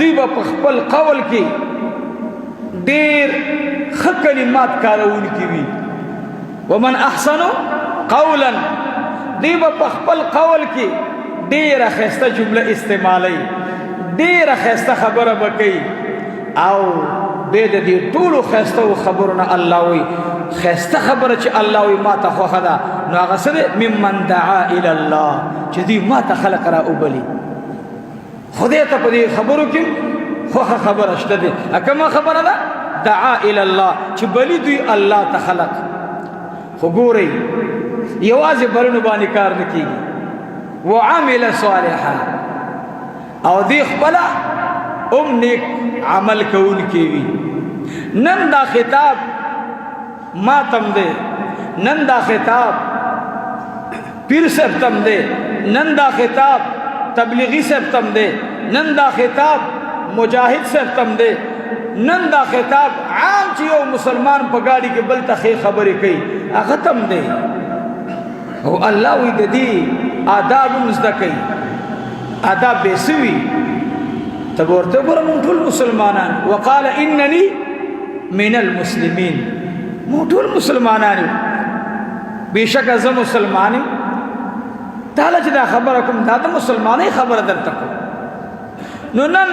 دوی به په خپل قول کې ډېر ښه کلمات کارونکي وي. ومن احسن قولا، دوی به په خپل قول کې ډېره ښایسته جمله استعمالوي، ډېره ښایسته خبره به کوي. او بیا د دې ټولو ښایستو خبرو نه الله وایي ښایسته خبره چې الله وایي ما ته خوښه ده نو هغه څه دی؟ ممن دعا الی الله، چې دوی ما ته خلق را وبلي. خدای ته په دې خبرو کې خوښه خبره شته دی. کومه خبره ده؟ دعا الی الله، چې بلی دوی الله ته خلق. خو ګورئ یوازې بلنو باندې کار نه کېږي. وعمل صالحا، او دی خپله نیک عمل کوونکی وي. نن دا خطاب ما تم دی، نن دا خطاب پیر صاحب تم دی، نن دا خطاب تبلیغی صاحب تم دی، نن دا خطاب مجاہد صاحب تم دی، نن دا خطاب عام چې یو مسلمان په ګاډي کې بل ته ښې خبرې کوي هغه تم دی. او الله وی د دې آداب هم زده کوي. آداب به څه وي؟ ته به ورته وګوره مونږ ټول مسلمانان. وقال انني من المسلمین، مونږ ټول مسلمانان یو، بېشکه زه مسلمان یم. تعالی چې دا خبره کوم دا د مسلمانۍ خبره درته کوم. نو نن